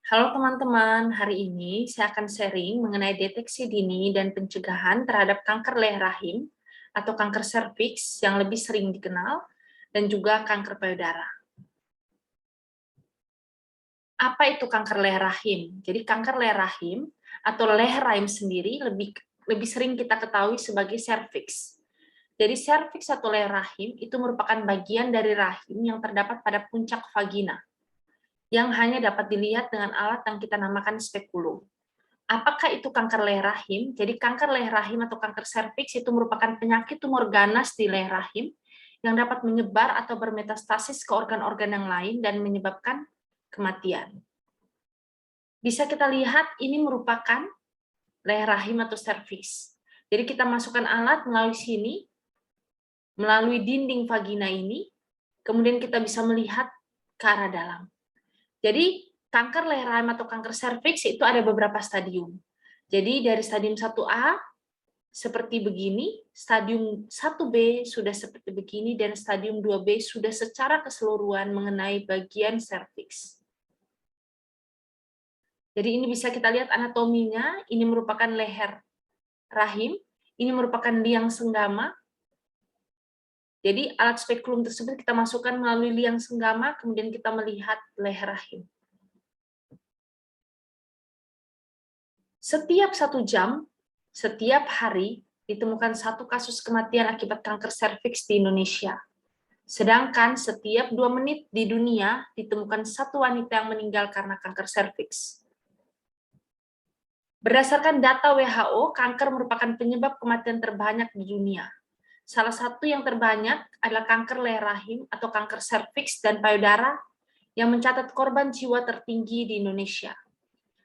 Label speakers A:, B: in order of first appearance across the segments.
A: Halo teman-teman, hari ini saya akan sharing mengenai deteksi dini dan pencegahan terhadap kanker leher rahim atau kanker serviks yang lebih sering dikenal dan juga kanker payudara. Apa itu kanker leher rahim? Jadi kanker leher rahim atau leher rahim sendiri lebih sering kita ketahui sebagai serviks. Jadi serviks atau leher rahim itu merupakan bagian dari rahim yang terdapat pada puncak vagina, yang hanya dapat dilihat dengan alat yang kita namakan spekulum. Apakah itu kanker leher rahim? Jadi kanker leher rahim atau kanker serviks itu merupakan penyakit tumor ganas di leher rahim yang dapat menyebar atau bermetastasis ke organ-organ yang lain dan menyebabkan kematian. Bisa kita lihat ini merupakan leher rahim atau serviks. Jadi kita masukkan alat melalui sini, melalui dinding vagina ini, kemudian kita bisa melihat ke arah dalam. Jadi kanker leher rahim atau kanker serviks itu ada beberapa stadium. Jadi dari stadium 1A seperti begini, stadium 1B sudah seperti begini, dan stadium 2B sudah secara keseluruhan mengenai bagian serviks. Jadi ini bisa kita lihat anatominya, ini merupakan leher rahim, ini merupakan liang senggama. Jadi alat spekulum tersebut kita masukkan melalui liang senggama, kemudian kita melihat leher rahim. Setiap 1 jam, setiap hari, ditemukan 1 kasus kematian akibat kanker serviks di Indonesia. Sedangkan setiap 2 menit di dunia, ditemukan 1 wanita yang meninggal karena kanker serviks. Berdasarkan data WHO, kanker merupakan penyebab kematian terbanyak di dunia. Salah satu yang terbanyak adalah kanker leher rahim atau kanker serviks dan payudara yang mencatat korban jiwa tertinggi di Indonesia.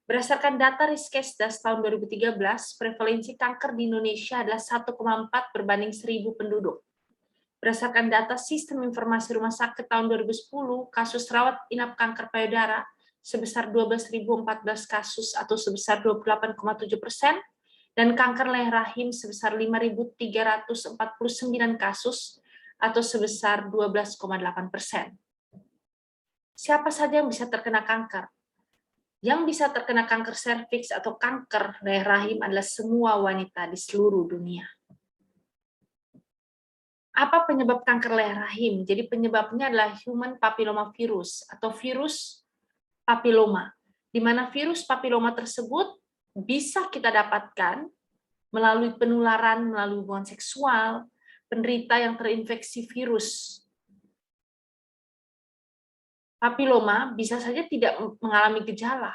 A: Berdasarkan data Riskesdas tahun 2013, prevalensi kanker di Indonesia adalah 1,4 berbanding 1.000 penduduk. Berdasarkan data Sistem Informasi Rumah Sakit tahun 2010, kasus rawat inap kanker payudara sebesar 12.014 kasus atau sebesar 28,7%, dan kanker leher rahim sebesar 5.349 kasus atau sebesar 12,8%. Siapa saja yang bisa terkena kanker? Yang bisa terkena kanker serviks atau kanker leher rahim adalah semua wanita di seluruh dunia. Apa penyebab kanker leher rahim? Jadi penyebabnya adalah human papillomavirus atau virus papiloma, di mana virus papiloma tersebut bisa kita dapatkan melalui penularan melalui hubungan seksual penderita yang terinfeksi virus papiloma bisa saja tidak mengalami gejala,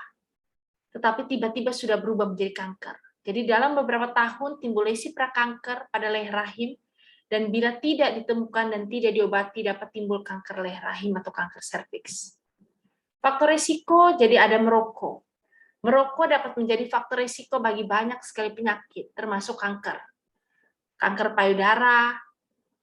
A: tetapi tiba-tiba sudah berubah menjadi kanker. Jadi dalam beberapa tahun timbul lesi prakanker pada leher rahim, dan bila tidak ditemukan dan tidak diobati dapat timbul kanker leher rahim atau kanker serviks. Faktor risiko, jadi ada merokok. Merokok dapat menjadi faktor risiko bagi banyak sekali penyakit, termasuk kanker. Kanker payudara,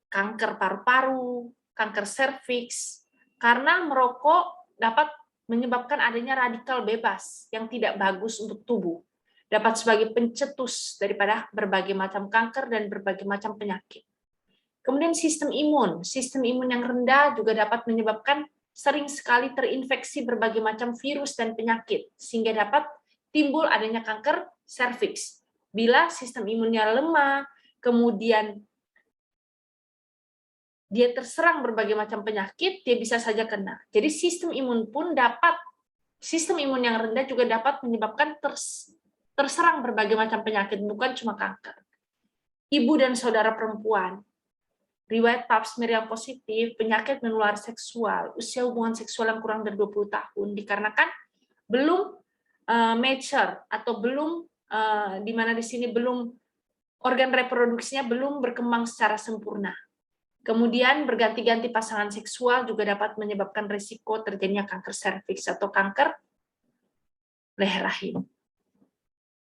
A: kanker paru-paru, kanker serviks, karena merokok dapat menyebabkan adanya radikal bebas yang tidak bagus untuk tubuh, dapat sebagai pencetus daripada berbagai macam kanker dan berbagai macam penyakit. Kemudian sistem imun yang rendah juga dapat menyebabkan sering sekali terinfeksi berbagai macam virus dan penyakit, sehingga dapat timbul adanya kanker serviks. Bila sistem imunnya lemah, kemudian dia terserang berbagai macam penyakit, dia bisa saja kena. Jadi sistem imun yang rendah juga dapat menyebabkan terserang berbagai macam penyakit, bukan cuma kanker. Ibu dan saudara perempuan, riwayat pap smear yang positif, penyakit menular seksual, usia hubungan seksual yang kurang dari 20 tahun, dikarenakan belum mature, atau belum, di mana di sini belum, organ reproduksinya belum berkembang secara sempurna. Kemudian berganti-ganti pasangan seksual juga dapat menyebabkan risiko terjadinya kanker serviks atau kanker leher rahim.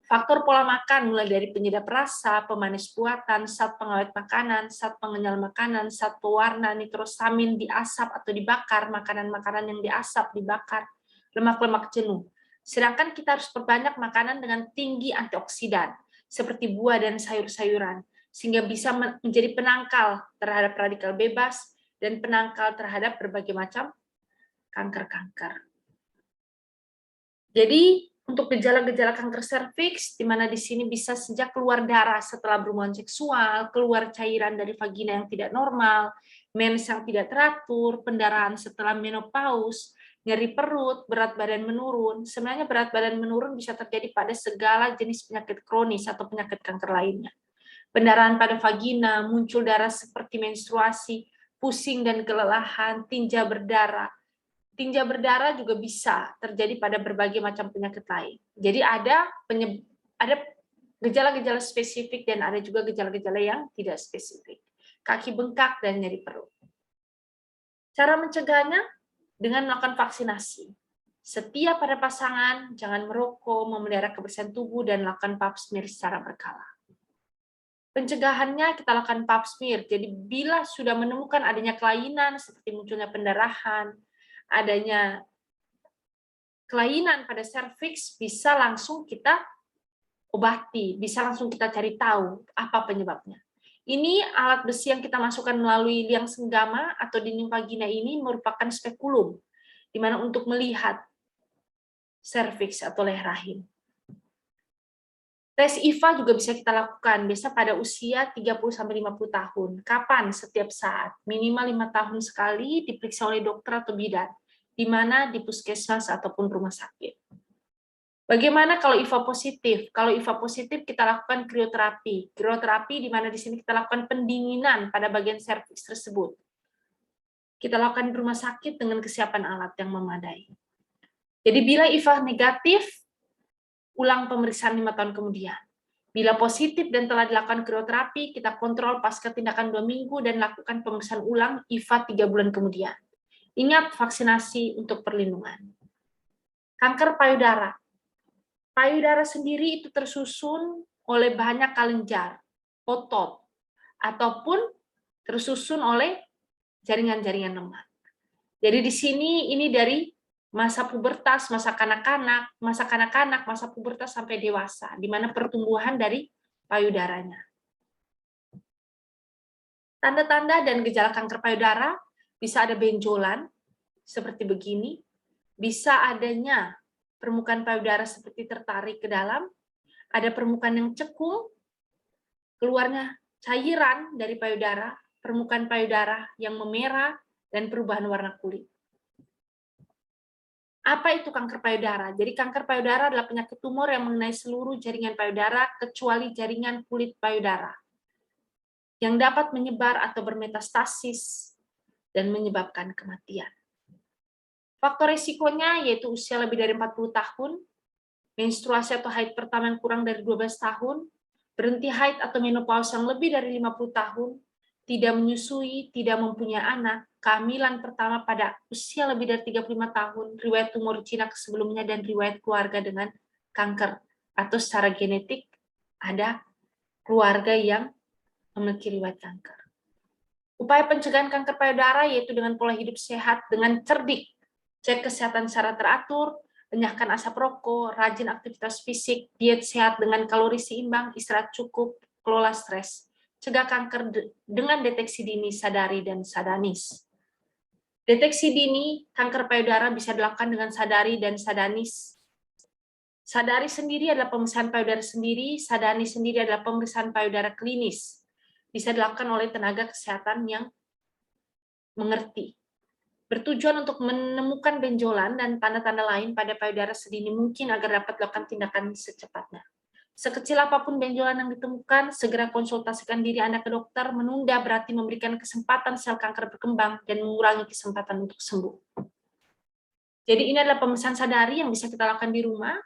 A: Faktor pola makan mulai dari penyedap rasa, pemanis buatan, zat pengawet makanan, zat pengenyal makanan, zat pewarna, nitrosamin diasap atau dibakar, makanan-makanan yang diasap, dibakar, lemak-lemak jenuh. Sedangkan kita harus perbanyak makanan dengan tinggi antioksidan, seperti buah dan sayur-sayuran, sehingga bisa menjadi penangkal terhadap radikal bebas dan penangkal terhadap berbagai macam kanker-kanker. Jadi untuk gejala-gejala kanker serviks, di mana di sini bisa sejak keluar darah setelah berhubungan seksual, keluar cairan dari vagina yang tidak normal, mens yang tidak teratur, pendarahan setelah menopause, nyeri perut, berat badan menurun. Sebenarnya berat badan menurun bisa terjadi pada segala jenis penyakit kronis atau penyakit kanker lainnya. Pendarahan pada vagina, muncul darah seperti menstruasi, pusing dan kelelahan, tinja berdarah. Tinja berdarah juga bisa terjadi pada berbagai macam penyakit lain. Jadi ada gejala-gejala spesifik dan ada juga gejala-gejala yang tidak spesifik. Kaki bengkak dan nyeri perut. Cara mencegahnya dengan melakukan vaksinasi. Setiap pada pasangan, jangan merokok, memelihara kebersihan tubuh, dan lakukan pap smear secara berkala. Pencegahannya kita lakukan pap smear. Jadi bila sudah menemukan adanya kelainan seperti munculnya pendarahan, adanya kelainan pada serviks, bisa langsung kita obati, bisa langsung kita cari tahu apa penyebabnya. Ini alat besi yang kita masukkan melalui liang senggama atau dinding vagina ini merupakan spekulum, di mana untuk melihat serviks atau leher rahim. Tes IVA juga bisa kita lakukan, biasa pada usia 30-50 tahun. Kapan? Setiap saat. Minimal 5 tahun sekali diperiksa oleh dokter atau bidan, di mana di puskesmas ataupun rumah sakit. Bagaimana kalau IVA positif? Kalau IVA positif kita lakukan krioterapi. Krioterapi di mana di sini kita lakukan pendinginan pada bagian serviks tersebut. Kita lakukan di rumah sakit dengan kesiapan alat yang memadai. Jadi bila IVA negatif, ulang pemeriksaan 5 tahun kemudian. Bila positif dan telah dilakukan krioterapi, kita kontrol pasca tindakan 2 minggu dan lakukan pemeriksaan ulang IVA 3 bulan kemudian. Ingat vaksinasi untuk perlindungan. Kanker payudara. Payudara sendiri itu tersusun oleh banyak kelenjar, otot, ataupun tersusun oleh jaringan-jaringan lemak. Jadi di sini ini dari masa pubertas, masa kanak-kanak, masa pubertas sampai dewasa, di mana pertumbuhan dari payudaranya. Tanda-tanda dan gejala kanker payudara bisa ada benjolan seperti begini, bisa adanya permukaan payudara seperti tertarik ke dalam, ada permukaan yang cekung, keluarnya cairan dari payudara, permukaan payudara yang memerah, dan perubahan warna kulit. Apa itu kanker payudara? Jadi kanker payudara adalah penyakit tumor yang mengenai seluruh jaringan payudara kecuali jaringan kulit payudara yang dapat menyebar atau bermetastasis dan menyebabkan kematian. Faktor risikonya yaitu usia lebih dari 40 tahun, menstruasi atau haid pertama yang kurang dari 12 tahun, berhenti haid atau menopause yang lebih dari 50 tahun, tidak menyusui, tidak mempunyai anak, kehamilan pertama pada usia lebih dari 35 tahun, riwayat tumor jinak sebelumnya, dan riwayat keluarga dengan kanker. Atau secara genetik, ada keluarga yang memiliki riwayat kanker. Upaya pencegahan kanker payudara yaitu dengan pola hidup sehat, dengan cerdik, cek kesehatan secara teratur, enyahkan asap rokok, rajin aktivitas fisik, diet sehat dengan kalori seimbang, istirahat cukup, kelola stres. Cegah kanker dengan deteksi dini, sadari, dan sadanis. Deteksi dini kanker payudara bisa dilakukan dengan sadari dan sadanis. Sadari sendiri adalah pemeriksaan payudara sendiri, sadani sendiri adalah pemeriksaan payudara klinis. Bisa dilakukan oleh tenaga kesehatan yang mengerti. Bertujuan untuk menemukan benjolan dan tanda-tanda lain pada payudara sedini mungkin agar dapat dilakukan tindakan secepatnya. Sekecil apapun benjolan yang ditemukan, segera konsultasikan diri Anda ke dokter. Menunda berarti memberikan kesempatan sel kanker berkembang dan mengurangi kesempatan untuk sembuh. Jadi ini adalah pemeriksaan sadari yang bisa kita lakukan di rumah.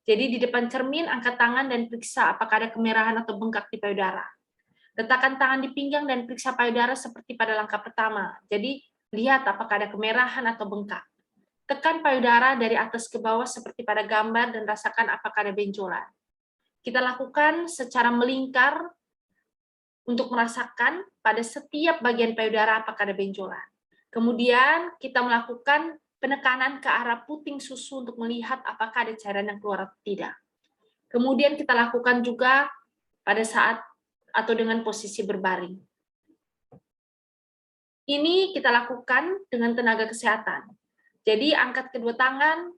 A: Jadi di depan cermin, angkat tangan dan periksa apakah ada kemerahan atau bengkak di payudara. Letakkan tangan di pinggang dan periksa payudara seperti pada langkah pertama. Jadi lihat apakah ada kemerahan atau bengkak. Tekan payudara dari atas ke bawah seperti pada gambar dan rasakan apakah ada benjolan. Kita lakukan secara melingkar untuk merasakan pada setiap bagian payudara apakah ada benjolan. Kemudian kita melakukan penekanan ke arah puting susu untuk melihat apakah ada cairan yang keluar atau tidak. Kemudian kita lakukan juga pada saat atau dengan posisi berbaring. Ini kita lakukan dengan tenaga kesehatan. Jadi angkat kedua tangan,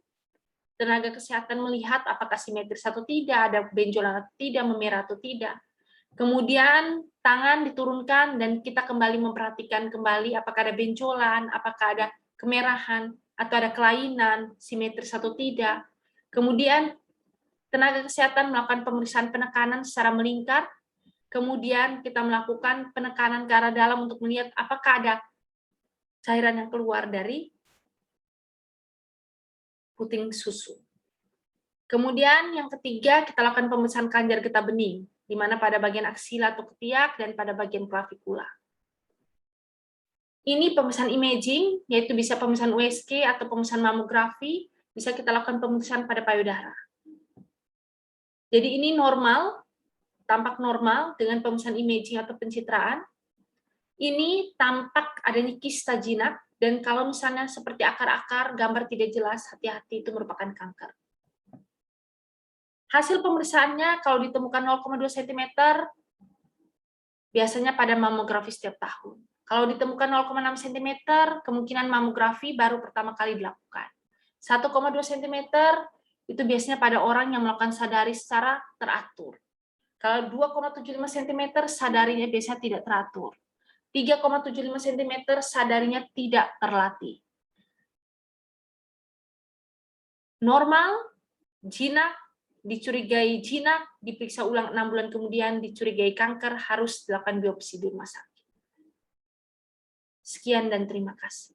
A: Tenaga kesehatan melihat apakah simetris atau tidak, ada benjolan atau tidak, memerah atau tidak. Kemudian tangan diturunkan dan kita kembali memperhatikan kembali apakah ada benjolan, apakah ada kemerahan, atau ada kelainan, simetris atau tidak. Kemudian tenaga kesehatan melakukan pemeriksaan penekanan secara melingkar. Kemudian kita melakukan penekanan ke arah dalam untuk melihat apakah ada cairan yang keluar dari puting susu. Kemudian yang ketiga, kita lakukan pemeriksaan kelenjar getah bening, di mana pada bagian aksila atau ketiak dan pada bagian klavikula. Ini pemeriksaan imaging, yaitu bisa pemeriksaan USG atau pemeriksaan mamografi, bisa kita lakukan pemeriksaan pada payudara. Jadi ini normal, tampak normal dengan pemeriksaan imaging atau pencitraan. Ini tampak adanya kista jinak, dan kalau misalnya seperti akar-akar, gambar tidak jelas, hati-hati itu merupakan kanker. Hasil pemeriksaannya kalau ditemukan 0,2 cm, biasanya pada mamografi setiap tahun. Kalau ditemukan 0,6 cm, kemungkinan mamografi baru pertama kali dilakukan. 1,2 cm itu biasanya pada orang yang melakukan sadari secara teratur. Kalau 2,75 cm, sadarinya biasanya tidak teratur. 3,75 cm, sadarinya tidak terlatih. Normal, jinak, dicurigai jinak, diperiksa ulang 6 bulan kemudian, dicurigai kanker, harus dilakukan biopsi di rumah sakit. Sekian dan terima kasih.